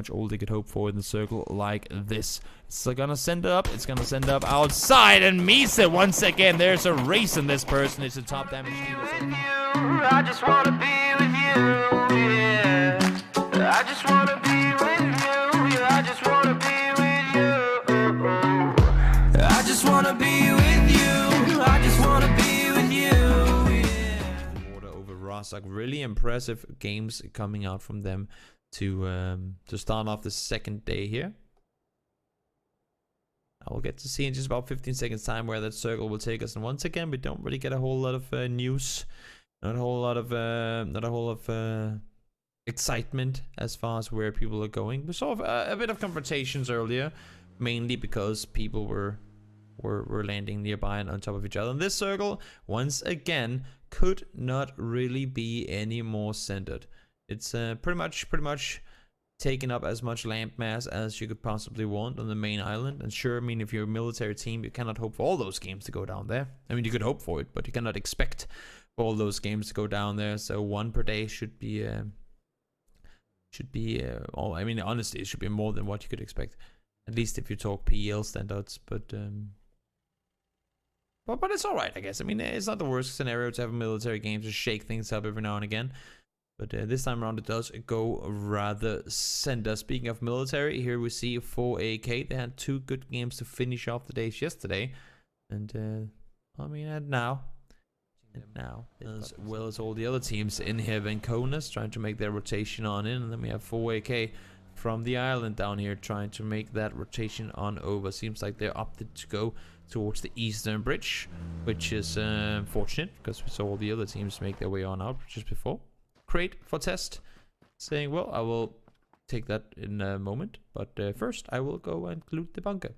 much all they could hope for in the circle like this. It's gonna send it up. It's gonna send it up outside and meets it once again. There's a race in this person. It's a top damage dealer. I just wanna be with you, yeah. I just wanna be with you, yeah. I just wanna be with you. I just wanna be with you. I just wanna be with you, yeah. Water over Rosok. Really impressive games coming out from them to start off the second day here. I will get to see in just about 15 seconds time where that circle will take us. And once again, we don't really get a whole lot of news, not a whole lot of excitement as far as where people are going. We saw a bit of confrontations earlier, mainly because people were landing nearby and on top of each other. And this circle, once again, could not really be any more centered. It's pretty much taking up as much land mass as you could possibly want on the main island. And sure, I mean, if you're a military team, you cannot hope for all those games to go down there. I mean, you could hope for it, but you cannot expect for all those games to go down there. So one per day should be I mean, honestly, it should be more than what you could expect, at least if you talk PEL standards. But it's all right, I guess. I mean, it's not the worst scenario to have a military game to shake things up every now and again. But this time around, it does go rather center. Speaking of military, here we see 4AK. They had 2 good games to finish off the days yesterday. And, I mean, and now, as well as all the other teams in here, Vanconas trying to make their rotation on in. And then we have 4AK from the island down here trying to make that rotation on over. Seems like they're opted to go towards the eastern bridge, which is fortunate because we saw all the other teams make their way on out just before. Crate for test, saying, well, I will take that in a moment, but first I will go and loot the bunker.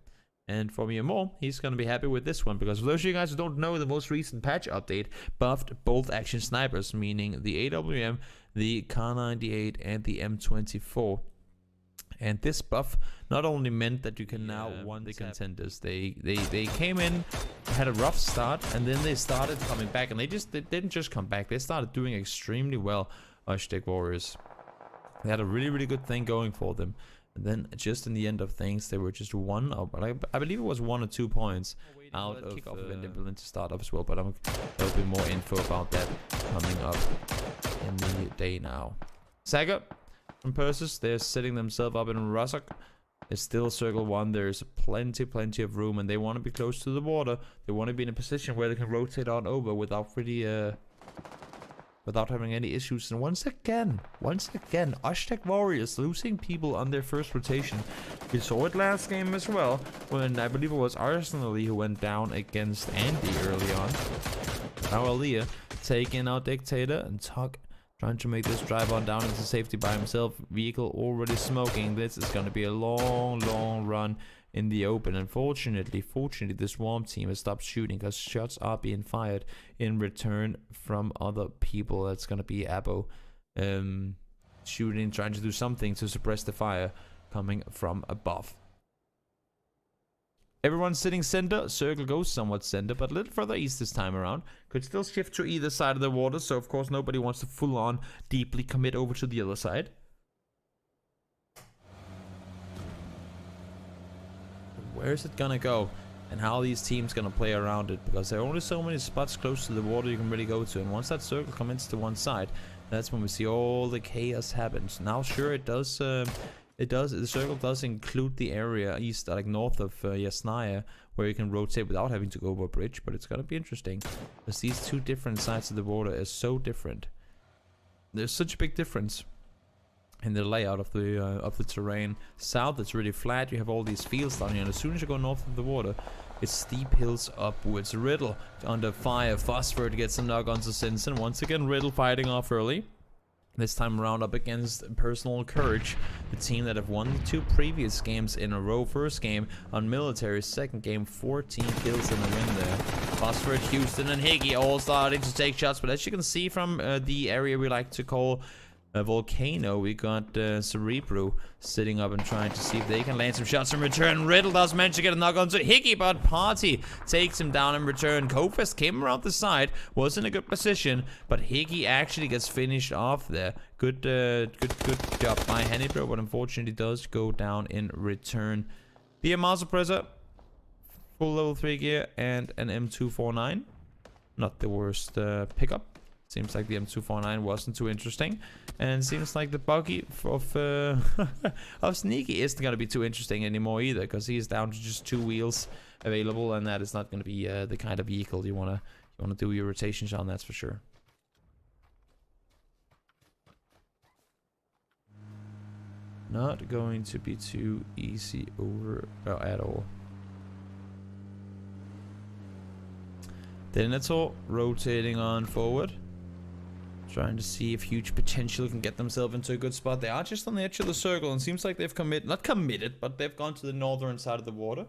And for me and more, he's going to be happy with this one, because for those of you guys who don't know, the most recent patch update buffed bolt action snipers, meaning the AWM, the Kar 98 and the M24. And this buff not only meant that you can now win the contenders. They came in, had a rough start, and then they started coming back. And they didn't just come back. They started doing extremely well, Hashtag Warriors. They had a really good thing going for them. And then just in the end of things, they were just I believe it was 1 or 2 points out of kickoff event implement to start up as well. But there'll be more info about that coming up in the day now. Saga from Persis, they're setting themselves up in Rosok. It's still circle 1. There's plenty of room, and they want to be close to the water. They want to be in a position where they can rotate on over without really without having any issues. And once again, Hashtag Warriors losing people on their first rotation. We saw it last game as well, when I believe it was Arsenal who went down against Andy early on. Now Aliyah taking out Dictator, and Tug trying to make this drive on down into safety by himself. Vehicle already smoking. This is going to be a long run in the open. Unfortunately, the Swarm team has stopped shooting because shots are being fired in return from other people. That's going to be Abo shooting, trying to do something to suppress the fire coming from above. Everyone's sitting center. Circle goes somewhat center, but a little further east this time around. Could still shift to either side of the water, so of course nobody wants to full on deeply commit over to the other side. Where is it gonna go, and how are these teams gonna play around it? Because there are only so many spots close to the water you can really go to, and once that circle commits to one side, that's when we see all the chaos happens. Now, sure, it does. The circle does include the area east, like north of Yasnaya, where you can rotate without having to go over a bridge. But it's gonna be interesting, because these 2 different sides of the border are so different. There's such a big difference in the layout of the terrain. South, it's really flat. You have all these fields down here, and as soon as you go north of the water, it's steep hills upwards. Riddle under fire. Phosphor to get some knock on to Simpson. Once again, Riddle fighting off early. This time around up against Personal Courage, the team that have won the 2 previous games in a row. First game on military, second game 14 kills in the win there. Phosphorus, Houston, and Higgy all starting to take shots, but as you can see from the area we like to call Volcano, we got Cerebro sitting up and trying to see if they can land some shots in return. Riddle does manage to get a knock onto Hickey, but Party takes him down in return. Kofest came around the side, was in a good position, but Hickey actually gets finished off there. Good job by Hannibal, but unfortunately does go down in return. The EMR suppressor, full level 3 gear, and an M249. Not the worst pickup. Seems like the M249 wasn't too interesting, and seems like the buggy of of Sneaky isn't gonna be too interesting anymore either, because he's down to just 2 wheels available, and that is not gonna be the kind of vehicle you wanna do your rotations on. That's for sure. Not going to be too easy over at all. Denethor rotating on forward. Trying to see if Huge Potential can get themselves into a good spot. They are just on the edge of the circle, and seems like they've not committed, but they've gone to the northern side of the water.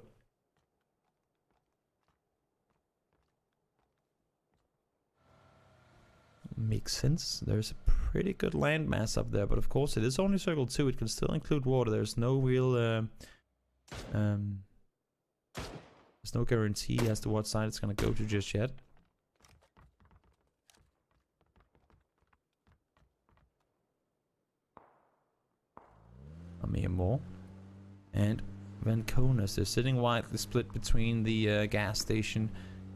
Makes sense. There's a pretty good landmass up there, but of course it is only circle 2. It can still include water. There's no real there's no guarantee as to what side it's gonna go to just yet. More and Vanconas. They're sitting widely split between the gas station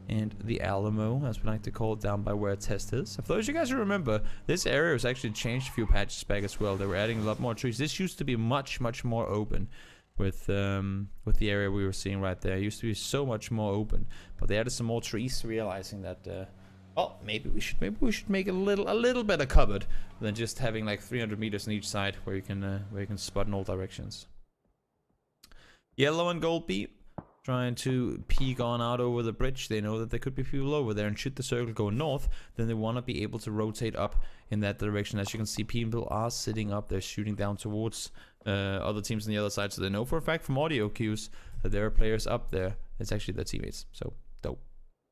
and the Alamo, as we like to call it, down by where test is. For those of you guys who remember, this area was actually changed a few patches back as well. They were adding a lot more trees. This used to be much more open with the area we were seeing right there. It used to be so much more open, but they added some more trees, realizing that well, maybe we should make a little better covered than just having like 300 meters on each side where you can spot in all directions. Yellow and Gold B trying to peek on out over the bridge. They know that there could be people over there, and should the circle go north, then they want to be able to rotate up in that direction. As you can see, people are sitting up. They're shooting down towards other teams on the other side, so they know for a fact from audio cues that there are players up there. It's actually their teammates, so dope.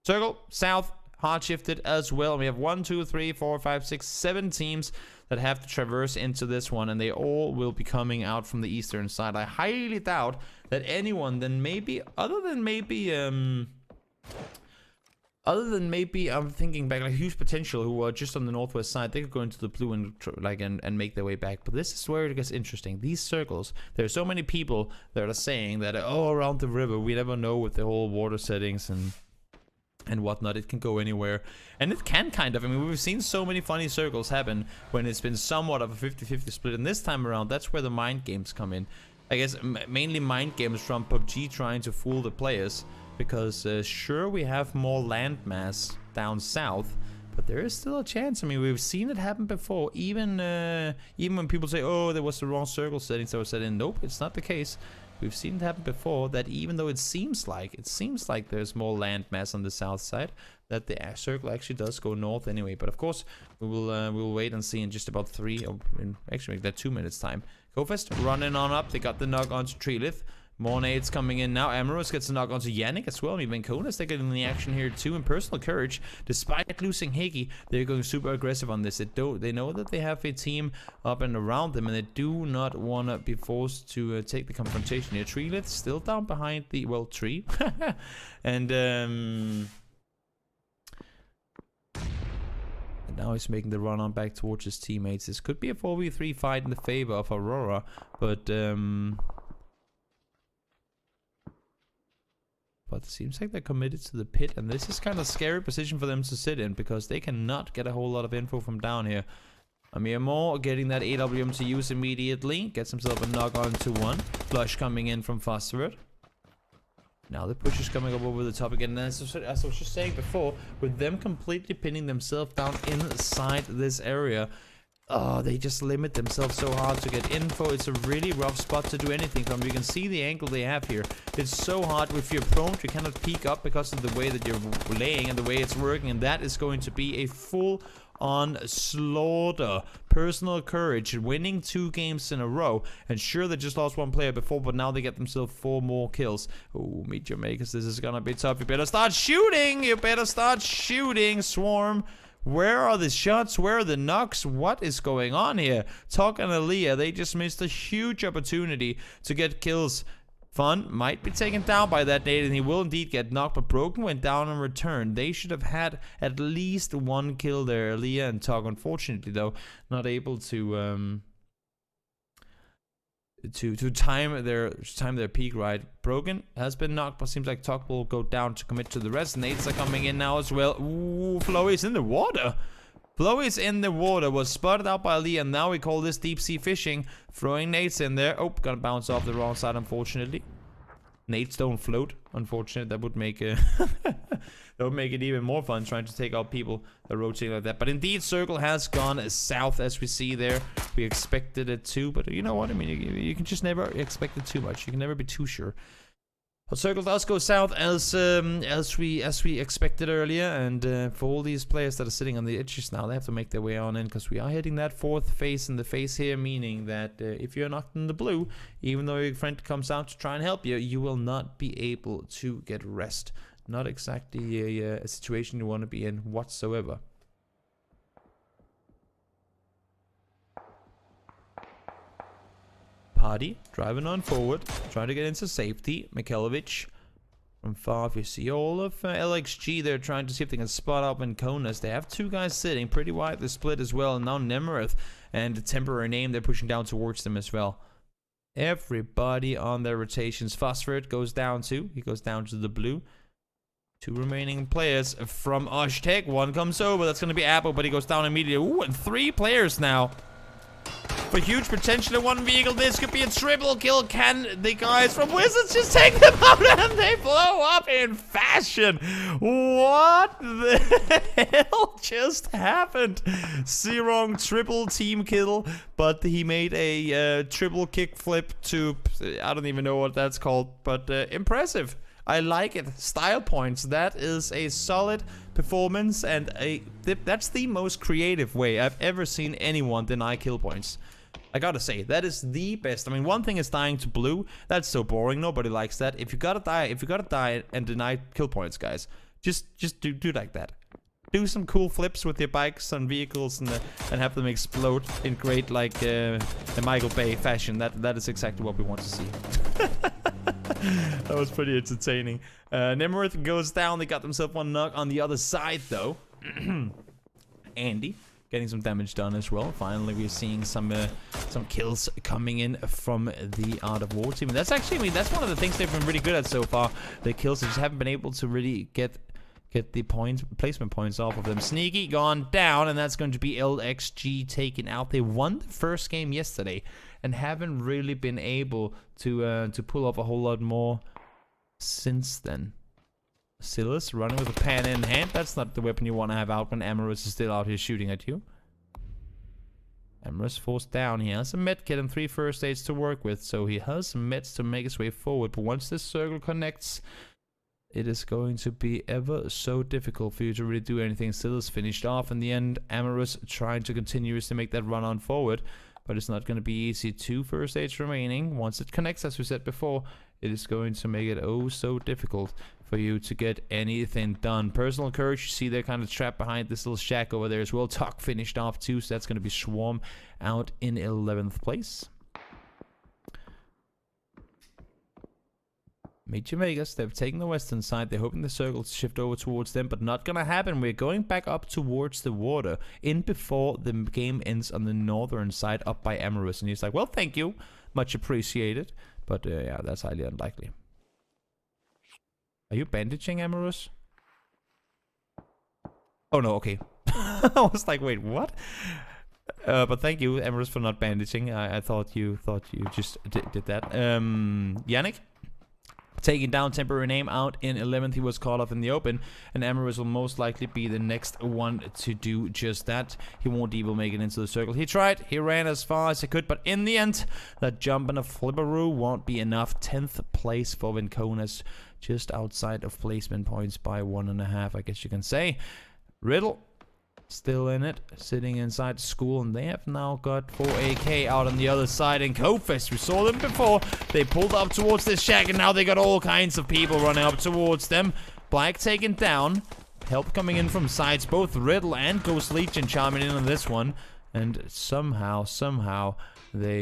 Circle south, hard shifted as well. We have 1, 2, 3, 4, 5, 6, 7 teams that have to traverse into this one, and they all will be coming out from the eastern side. I highly doubt that anyone then maybe other than maybe I'm thinking back, like Huge Potential, who are just on the northwest side, they could go into the blue and and make their way back. But this is where it gets interesting. These circles, there are so many people that are saying that, oh, around the river, we never know with the whole water settings and whatnot, it can go anywhere, and it can kind of. I mean, we've seen so many funny circles happen when it's been somewhat of a 50-50 split, and this time around, that's where the mind games come in. I guess mainly mind games from PUBG trying to fool the players, because sure, we have more landmass down south, but there is still a chance. I mean, we've seen it happen before, even when people say, oh, there was the wrong circle settings that were set in. Nope, it's not the case. We've seen it happen before, that even though it seems like there's more land mass on the south side, that the circle actually does go north anyway. But of course, we will wait and see in just about 3, or actually make that 2 minutes time. Kofest running on up. They got the knock onto Treelith. More nades coming in now. Amaros gets a knock onto Yannick as well. I mean, Vanconas, they get in the action here too. In personal courage, despite losing Higgy, they're going super aggressive on this. They know that they have a team up and around them, and they do not want to be forced to take the confrontation here. Treelith still down behind the, well, tree. And now he's making the run on back towards his teammates. This could be a 4v3 fight in the favor of Aurora, but it seems like they're committed to the pit, and this is kind of a scary position for them to sit in, because they cannot get a whole lot of info from down here. Amir Moore getting that AWM to use immediately. Gets himself a knock on to 1. Flush coming in from Phosphorus. Now the push is coming up over the top again, and as I was just saying before, with them completely pinning themselves down inside this area, they just limit themselves so hard to get info. It's a really rough spot to do anything from. You can see the angle they have here. It's so hard. If you're prone, you cannot peek up because of the way that you're laying and the way it's working, and that is going to be a full-on slaughter. Personal courage, winning 2 games in a row, and sure, they just lost 1 player before, but now they get themselves 4 more kills. Oh, Meteor Makers, this is gonna be tough. You better start shooting! You better start shooting, Swarm! Where are the shots? Where are the knocks? What is going on here? Talk and Aaliyah, they just missed a huge opportunity to get kills. Fun might be taken down by that nade, and he will indeed get knocked, but Broken went down and returned. They should have had at least one kill there. Aaliyah and Talk, unfortunately, though, not able to time their peak right. Broken has been knocked, but seems like Talk will go down to commit to the rest. Nades are coming in now as well. Ooh, Flowy is in the water. Flowy is in the water, was spotted out by Lee, and now we call this deep sea fishing. Throwing nades in there. Oh, gonna bounce off the wrong side, unfortunately. Nades don't float, unfortunately. That would make that would make it even more fun trying to take out people that rotate like that. But indeed, circle has gone south, as we see there. We expected it to, but you know what? I mean, you can just never expect it too much. You can never be too sure. But circle does go south as we expected earlier, and for all these players that are sitting on the edges now, they have to make their way on in, because we are hitting that fourth phase in the face here, meaning that if you're knocked in the blue, even though your friend comes out to try and help you, you will not be able to get rest. Not exactly a situation you want to be in whatsoever. Party driving on forward, trying to get into safety. Mikhailovich from far. If you see all of LXG, they're trying to see if they can spot up in Konas. They have two guys sitting pretty widely split as well. And now Nemerith and the temporary name, they're pushing down towards them as well. Everybody on their rotations. Phosphorate goes down too. He goes down to the blue. Two remaining players from Oshtek. One comes over. That's going to be Apple, but he goes down immediately. Ooh, and 3 players now. For huge potential in one vehicle, this could be a triple kill. Can the guys from Wizards just take them out and they blow up in fashion? What the hell just happened? Zerong triple team kill, but he made a triple kick flip to, I don't even know what that's called, but impressive. I like it. Style points. That is a solid performance, and that's the most creative way I've ever seen anyone deny kill points. I gotta say, that is the best. I mean, one thing is dying to blue. That's so boring. Nobody likes that. If you gotta die and deny kill points, guys, just do like that. Do some cool flips with your bikes and vehicles and have them explode in great, like, a Michael Bay fashion. That is exactly what we want to see. That was pretty entertaining. Nemerith goes down. They got themselves one knock on the other side, though. Andy getting some damage done as well. Finally, we're seeing some kills coming in from the Art of War team. And that's actually, I mean, that's one of the things they've been really good at so far. The kills, they just haven't been able to really get the placement points off of them. Sneaky gone down, and that's going to be LXG taken out. They won the first game yesterday and haven't really been able to pull off a whole lot more since then. Silas running with a pen in hand. That's not the weapon you want to have out when Amorous is still out here shooting at you. Amorous forced down. He has a medkit and 3 first aids to work with, so he has some meds to make his way forward. But once this circle connects, it is going to be ever so difficult for you to really do anything. Silas finished off in the end. Amorous trying to continuously make that run on forward, but it's not going to be easy. 2 first aids remaining. Once it connects, as we said before, it is going to make it oh so difficult for you to get anything done. Personal courage, you see they're kind of trapped behind this little shack over there as well. Talk finished off too, so that's going to be Swarm out in 11th place. Major Vegas, they've taken the western side. They're hoping the circle to shift over towards them, but not gonna happen. We're going back up towards the water in before the game ends on the northern side up by Amorous. And he's like, well, thank you. Much appreciated. But yeah, that's highly unlikely. Are you bandaging, Amorous? Oh no, okay. I was like, wait, what? But thank you, Amorous, for not bandaging. I thought you just did that. Yannick? Taking down temporary name out in 11th. He was caught off in the open, and Amorous will most likely be the next one to do just that. He won't even make it into the circle. He tried, he ran as far as he could, but in the end, that jump and a flipperoo won't be enough. 10th place for Vinconas, just outside of placement points by 1.5, I guess you can say. Riddle still in it, sitting inside the school, and they have now got 4AK out on the other side. And Kofest, we saw them before, they pulled up towards this shack, and now they got all kinds of people running up towards them. Black taken down. Help coming in from sides. Both Riddle and Ghost Legion chiming in on this one. And somehow, they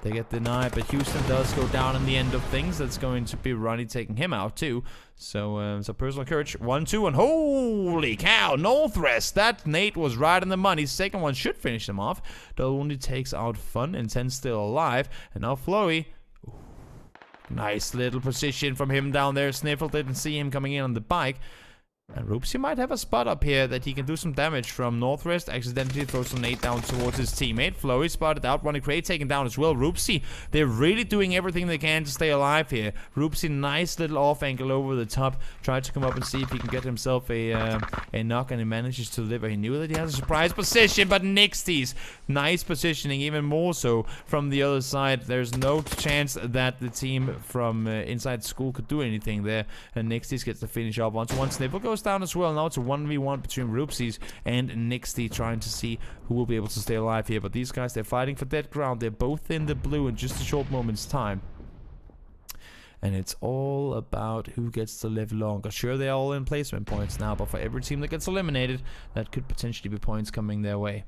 get denied. But Houston does go down in the end of things. That's going to be Ronnie taking him out too. So, personal courage. 1-2, and holy cow, Northwest. That nade was right in the money. Second one should finish them off. The only takes out Fun, and 10 still alive. And now Flowey. Nice little position from him down there. Sniffle didn't see him coming in on the bike. And Roopsy might have a spot up here that he can do some damage from. Northwest accidentally throws some nade down towards his teammate. Flowey spotted out. Ronnie Cray taken down as well. Roopsy, they're really doing everything they can to stay alive here. Roopsy, nice little off angle over the top. Tried to come up and see if he can get himself a knock, and he manages to deliver. He knew that he has a surprise position, but Nixties, nice positioning, even more so from the other side. There's no chance that the team from inside school could do anything there. And Nixties gets the finish off onto one. Sniffle goes down as well. Now it's a 1v1 between Roopsies and Nixty, trying to see who will be able to stay alive here. But these guys, they're fighting for dead ground. They're both in the blue in just a short moment's time. And it's all about who gets to live longer. Sure, they're all in placement points now, but for every team that gets eliminated, that could potentially be points coming their way.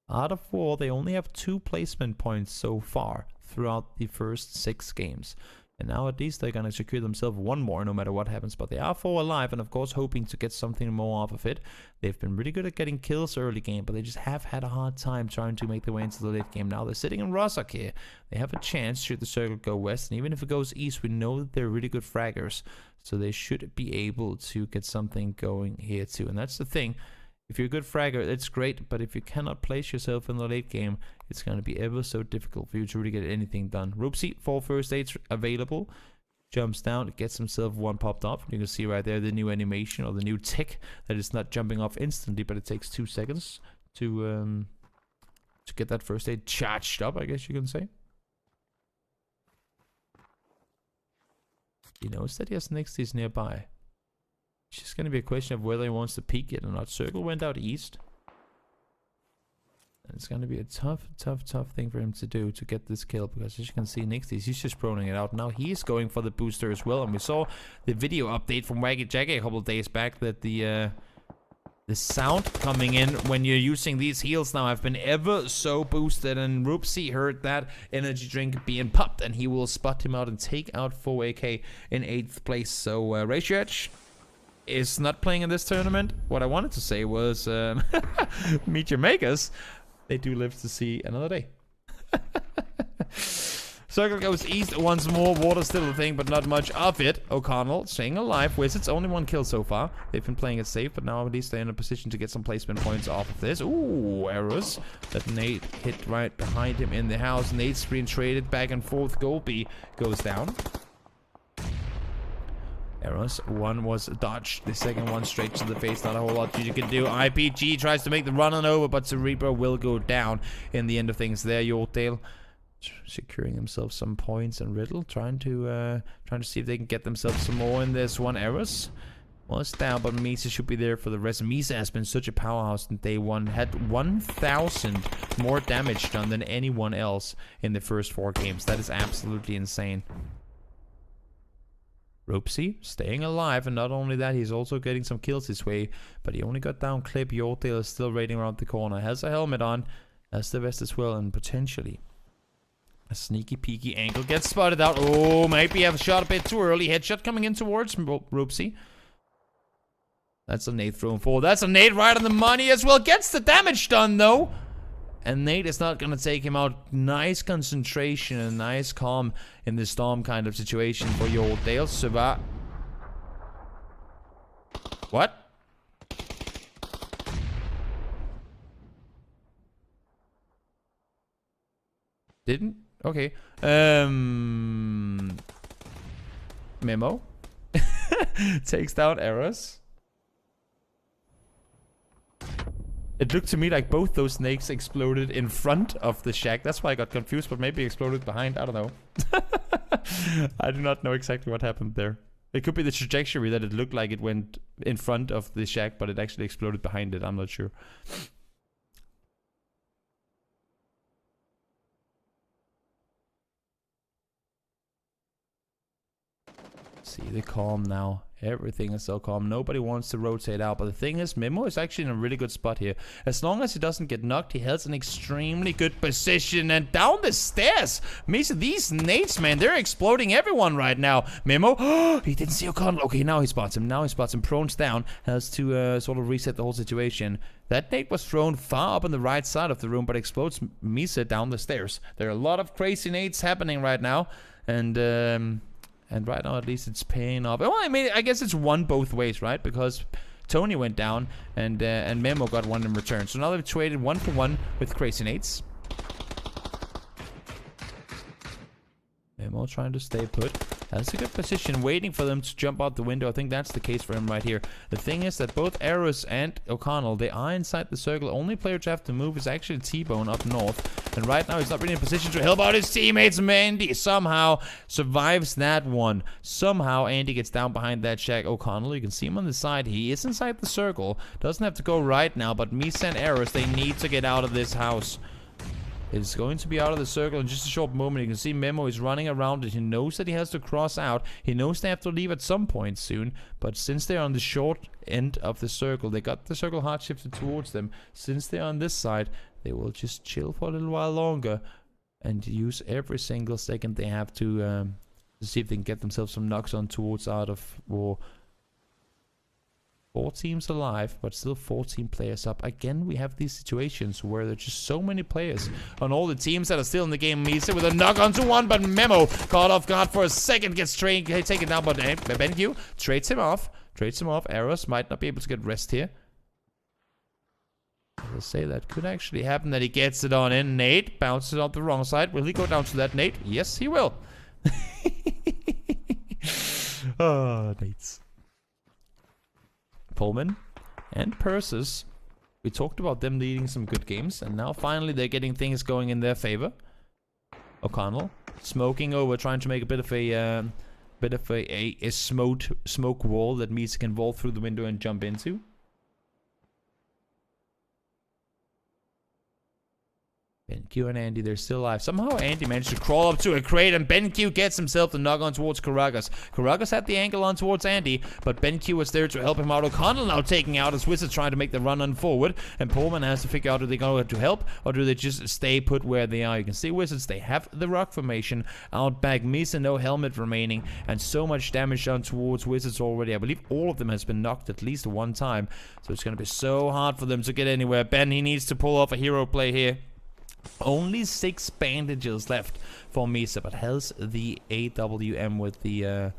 Out of 4, they only have 2 placement points so far throughout the first 6 games. And now at least they're going to secure themselves 1 more no matter what happens. But they are 4 alive, and of course hoping to get something more off of it. They've been really good at getting kills early game, but they just have had a hard time trying to make their way into the late game. Now they're sitting in Rostock here. They have a chance should the circle go west. And even if it goes east, we know that they're really good fraggers. So they should be able to get something going here too. And that's the thing. If you're a good fragger, it's great, but if you cannot place yourself in the late game, it's going to be ever so difficult for you to really get anything done. Roopsy, 4 first aids available. Jumps down, gets himself 1 popped off. You can see right there the new animation, or the new tick, that is not jumping off instantly, but it takes 2 seconds to get that first aid charged up, I guess you can say. He knows that he has Nixties nearby. It's just going to be a question of whether he wants to peek it or not. Circle went out east. And it's going to be a tough thing for him to do to get this kill. Because as you can see, Nixties, he's just proning it out. Now he's going for the booster as well. And we saw the video update from Waggy Jaggy a couple of days back that the sound coming in when you're using these heals now have been ever so boosted. And Roopsy heard that energy drink being popped. And he will spot him out and take out 4AK in 8th place. So Ratio Edge is not playing in this tournament. What I wanted to say was meet your makers. They do live to see another day. Circle goes east once more. Water still a thing, but not much of it. O'Connell staying alive. Wizards only 1 kill so far. They've been playing it safe, but now at least they're in a position to get some placement points off of this. Ooh, arrows. That nade hit right behind him in the house. Nade screen traded back and forth. Goldby goes down. Arrows. 1 was dodged. The second one straight to the face. Not a whole lot you can do. IPG tries to make the run on over, but Cerebro will go down in the end of things there. Yorkdale securing himself some points, and Riddle trying to see if they can get themselves some more in this one. Arrows was down, but Misa should be there for the rest. Misa has been such a powerhouse in day 1. Had 1,000 more damage done than anyone else in the first 4 games. That is absolutely insane. Roopsy staying alive, and not only that, he's also getting some kills his way, but he only got down Clip. Yorkdale is still raiding around the corner, has a helmet on, has the vest as well, and potentially a sneaky peeky angle. Gets spotted out. Oh, maybe have shot a bit too early. Headshot coming in towards Roopsy. That's a nade thrown forward. That's a nade right on the money as well. Gets the damage done though. And Nate is not going to take him out. Nice concentration and nice calm in the storm kind of situation for Yorkdale. Suva. What? Didn't? Okay. Memo. Takes down Eros. It looked to me like both those snakes exploded in front of the shack. That's why I got confused, but maybe exploded behind. I don't know. I do not know exactly what happened there. It could be the trajectory that it looked like it went in front of the shack, but it actually exploded behind it. I'm not sure. See, they're calm now. Everything is so calm. Nobody wants to rotate out. But the thing is, Memo is actually in a really good spot here. As long as he doesn't get knocked, he has an extremely good position. And down the stairs, Misa, these nades, man, they're exploding everyone right now. Memo, he didn't see O'Connell. Okay, now he spots him. Now he spots him. Prone's down. Has to sort of reset the whole situation. That nade was thrown far up on the right side of the room, but explodes Misa down the stairs. There are a lot of crazy nades happening right now. And right now, at least, it's paying off. Well, I mean, I guess it's won both ways, right? Because Tony went down, and Memo got one in return. So now they've traded 1-for-1 with Crazy Nates. Memo trying to stay put. That's a good position, waiting for them to jump out the window. I think that's the case for him right here. The thing is that both Arrows and O'Connell, they are inside the circle. Only player to have to move is actually T-Bone up north. And right now, he's not really in a position to help out his teammates. Andy somehow survives that one. Somehow, Andy gets down behind that shack. O'Connell, you can see him on the side. He is inside the circle. Doesn't have to go right now, but Misa and Arrows, they need to get out of this house. It's going to be out of the circle in just a short moment. You can see Memo is running around it. He knows that he has to cross out. He knows they have to leave at some point soon. But since they're on the short end of the circle, they got the circle hard shifted towards them. Since they're on this side, they will just chill for a little while longer and use every single second they have to see if they can get themselves some knocks on towards Out of War. 4 teams alive, but still 14 players up. Again, we have these situations where there's just so many players on all the teams that are still in the game. Misa with a knock onto one, but Memo caught off guard for a second, gets taken down, but BenQ trades him off. Arrows might not be able to get rest here. I'll say that could actually happen, that he gets it on in. Nate bounces on the wrong side. Will he go down to that Nate? Yes, he will. Oh, Nates. Pullman and Persis. We talked about them leading some good games, and now finally they're getting things going in their favor. O'Connell smoking over, trying to make a bit of a smoke wall that Misa can vault through the window and jump into. BenQ and Andy, they're still alive. Somehow Andy managed to crawl up to a crate, and BenQ gets himself the knock on towards Karagas. Karagas had the angle on towards Andy, but BenQ was there to help him out. O'Connell now taking out his Wizards, trying to make the run on forward, and Pullman has to figure out, do they go to help, or do they just stay put where they are? You can see Wizards, they have the rock formation out back. Misa, no helmet remaining, and so much damage done towards Wizards already. I believe all of them has been knocked at least one time, so it's going to be so hard for them to get anywhere. Ben, he needs to pull off a hero play here. Only 6 bandages left for Misa, but has the AWM with the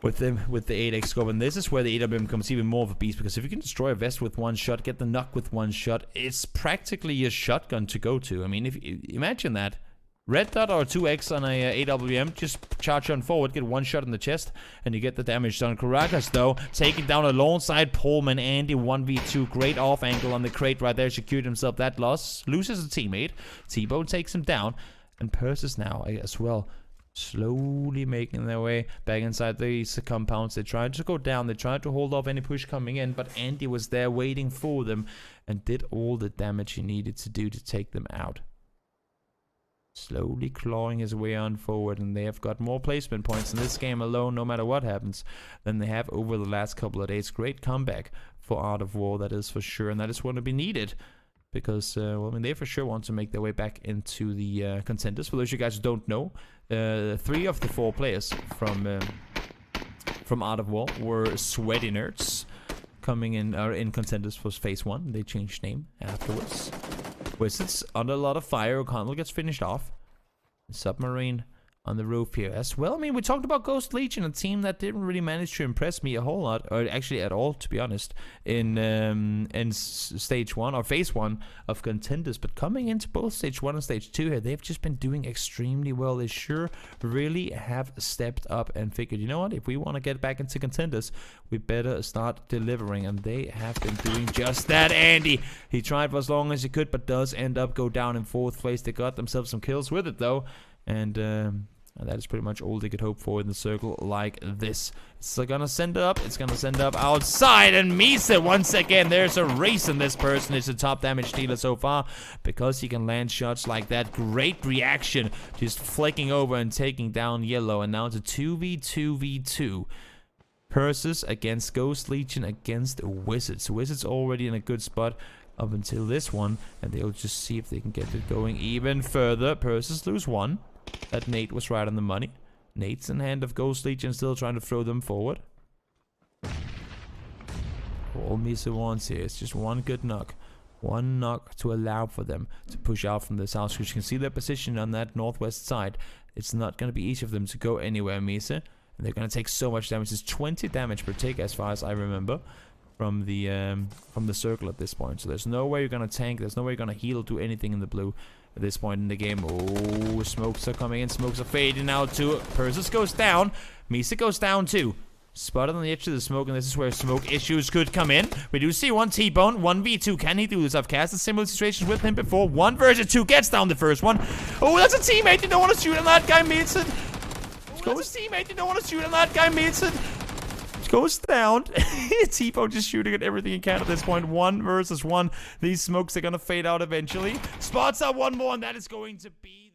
8x scope, and this is where the AWM becomes even more of a beast, because if you can destroy a vest with one shot, get the knock with one shot, it's practically a shotgun to go to. I mean, if you imagine that. Red dot or 2x on a AWM, just charge on forward, get one shot in the chest, and you get the damage done. Karagas, though, taking down alongside Pullman. Andy 1v2, great off angle on the crate right there, secured himself that loss, loses a teammate. T-Bone takes him down, and Persis now as well, slowly making their way back inside these compounds. They tried to go down, they tried to hold off any push coming in, but Andy was there waiting for them, and did all the damage he needed to do to take them out. Slowly clawing his way on forward, and they have got more placement points in this game alone, no matter what happens, than they have over the last couple of days. Great comeback for Out of War, that is for sure, and that is going to be needed, because well, I mean, they for sure want to make their way back into the contenders. For those of you guys who don't know, 3 of the 4 players from Out of War were sweaty nerds coming in, are in contenders for phase 1. They changed name afterwards. Wizards under a lot of fire. O'Connell gets finished off. Submarine on the roof here as well. I mean, we talked about Ghost Legion, a team that didn't really manage to impress me a whole lot, or actually at all, to be honest, in stage 1 or phase 1 of contenders. But coming into both stage 1 and stage 2 here, they've just been doing extremely well. They sure really have stepped up and figured, you know what, if we want to get back into contenders, we better start delivering, and they have been doing just that. Andy, he tried for as long as he could, but does end up go down in 4th place. They got themselves some kills with it though. And And that is pretty much all they could hope for in the circle like this. It's gonna send it up. It's gonna send it up outside. And Misa, once again, there's a race in this person. Is the top damage dealer so far because he can land shots like that. Great reaction. Just flicking over and taking down yellow. And now it's a 2v2v2. Persis against Ghost Legion against Wizards. Wizards already in a good spot up until this one. And they'll just see if they can get it going even further. Persis lose one. That Nate was right on the money. Nate's in hand of Ghost Legion, still trying to throw them forward. All Misa wants here is just one good knock. One knock to allow for them to push out from this house. Because you can see their position on that northwest side. It's not going to be each of them to go anywhere, Misa. And they're going to take so much damage. It's 20 damage per tick, as far as I remember, from the circle at this point. So there's no way you're going to tank. There's no way you're going to heal, do anything in the blue. At this point in the game. Oh, smokes are coming in. Smokes are fading out too. Persis goes down. Misa goes down too. Spotted on the edge of the smoke, and this is where smoke issues could come in. We do see one T-Bone. 1v2. Can he do this? I've casted similar situations with him before. 1 versus 2 gets down the first one. Oh, that's a teammate. You don't want to shoot on that guy, Misa. That's a teammate. You don't want to shoot on that guy, Misa. Goes down. T-Bone just shooting at everything he can at this point. 1 versus 1. These smokes are gonna fade out eventually. Spots out one more, and that is going to be